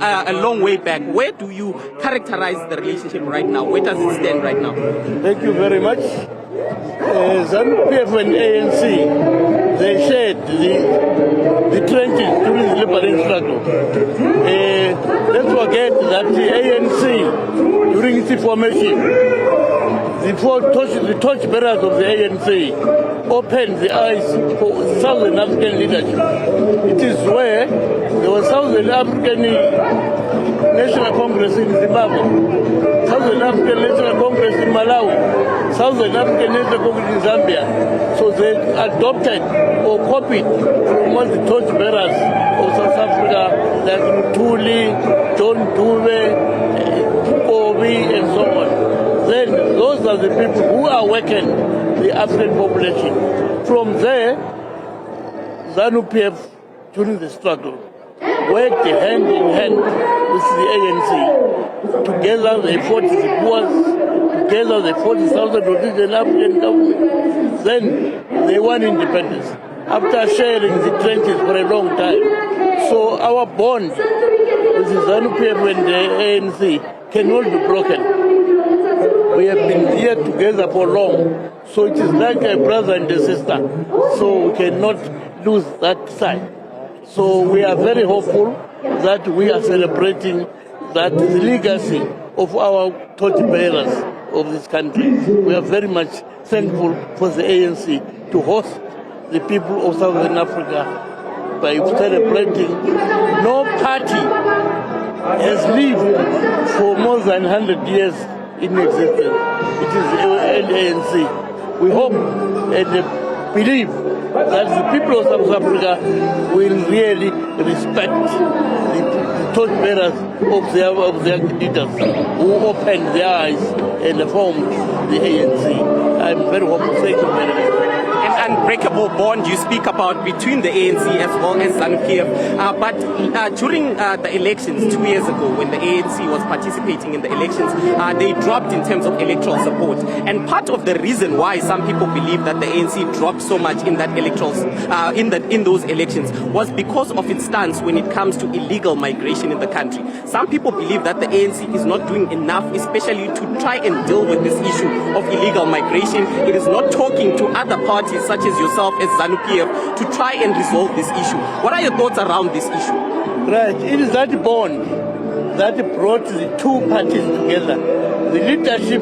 a long way back. Where do you characterize the relationship right now? Where does it stand right now? Thank you very much. Zanu PF and ANC, they shared the trenches during the liberation struggle. Let's forget that the ANC, during its formation, the torchbearers of the ANC opened the eyes for Southern African leadership. It is where there was Southern African National Congress in Zimbabwe, Southern African National Congress in Malawi, Southern African National Congress in Zambia. So they adopted or copied from all the torchbearers of South Africa, like Mthuli, John Dube, Obi, and so on. Then those are the people who awakened the African population. From there, Zanu PF, during the struggle, worked hand in hand with the ANC. Together they fought the Boers, together they fought the Southern Rhodesian African government. Then they won independence after sharing the trenches for a long time. So our bond with the Zanu PF and the ANC cannot be broken. We have been here together for long, so it is like a brother and a sister, so we cannot lose that side. So we are very hopeful that we are celebrating that the legacy of our torchbearers of this country. We are very much thankful for the ANC to host the people of Southern Africa by celebrating. No party has lived for more than 100 years in existence. It is the ANC. We hope and believe that the people of South Africa will really respect the torchbearers of their leaders who opened their eyes and formed the ANC. I'm very hopeful. Thank you very much. An unbreakable bond you speak about between the ANC as well as Zanu PF. But during the elections 2 years ago, when the ANC was participating in the elections, they dropped in terms of electoral support. And part of the reason why some people believe that the ANC dropped so much in that in those elections was because of its stance when it comes to illegal migration in the country. Some people believe that the ANC is not doing enough, especially to try and deal with this issue of illegal migration. It is not talking to other parties such as yourself as Zanu PF to try and resolve this issue. What are your thoughts around this issue? Right, it is that bond that brought the two parties together. The leadership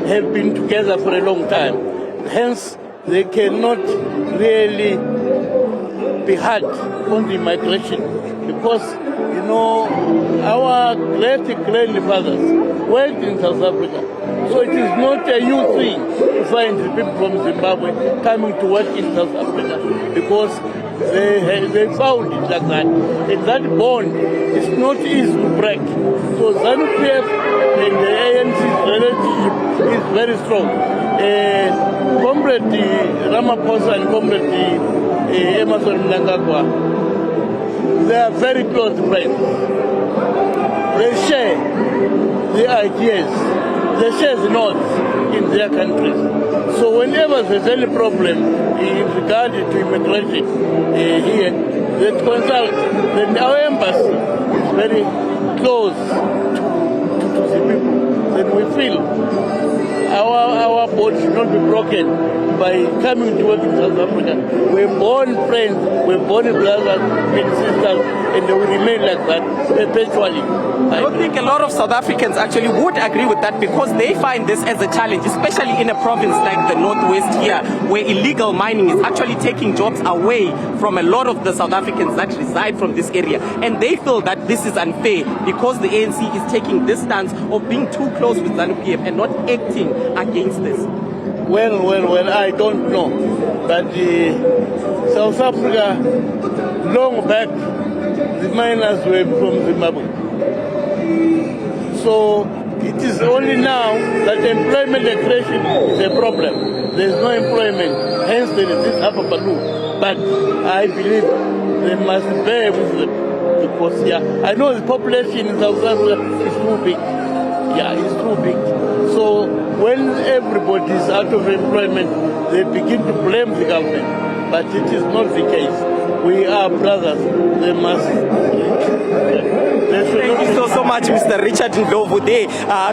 have been together for a long time. Hence, they cannot really be hard on the migration because, you know, our great grandfathers worked in South Africa. So it is not a new thing to find the people from Zimbabwe coming to work in South Africa because they found it like that. And that bond is not easy to break. So Zanu PF and the ANC's relationship is very strong. Comrade Ramaphosa and Comrade Emerson Mnangagwa, they are very close friends. They share the ideas. They share the notes in their countries. So whenever there's any problem in regard to immigration here, they consult. Then our embassy is very close to the people. Then we feel our bond should not be broken by coming to work in South Africa. We're born friends, we're born brothers and sisters, and they will remain like that perpetually. I don't think a lot of South Africans actually would agree with that because they find this as a challenge, especially in a province like the Northwest here, where illegal mining is actually taking jobs away from a lot of the South Africans that reside from this area. And they feel that this is unfair because the ANC is taking this stance of being too close with Zanu PF and not acting against this. Well, I don't know. But South Africa, long back, the miners were from Zimbabwe. So it is only now that employment creation is a problem. There is no employment, hence there is this upper balloon. But I believe they must bear with it because, I know the population in South Africa is too big. Yeah, it's too big. So when everybody is out of employment, they begin to blame the government. But it is not the case. We are brothers. They must. They should not much, Mr. Richard Ndlovu there,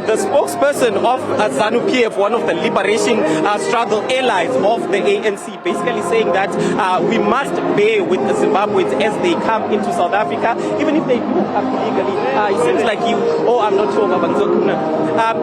the spokesperson of Zanu PF, one of the liberation struggle allies of the ANC, basically saying that we must bear with the Zimbabweans as they come into South Africa, even if they do come illegally. It seems like I'm not sure.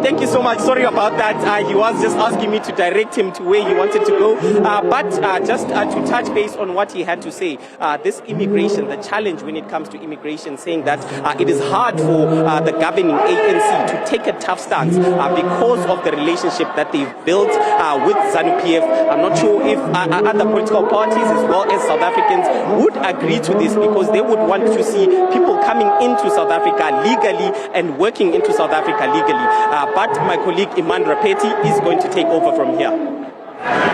Thank you so much. Sorry about that. He was just asking me to direct him to where he wanted to go. But just to touch base on what he had to say, this immigration, the challenge when it comes to immigration, saying that it is hard for the governing ANC to take a tough stance because of the relationship that they've built with Zanu PF. I'm not sure if other political parties as well as South Africans would agree to this, because they would want to see people coming into South Africa legally and working into South Africa legally. But my colleague Iman Rapeti is going to take over from here.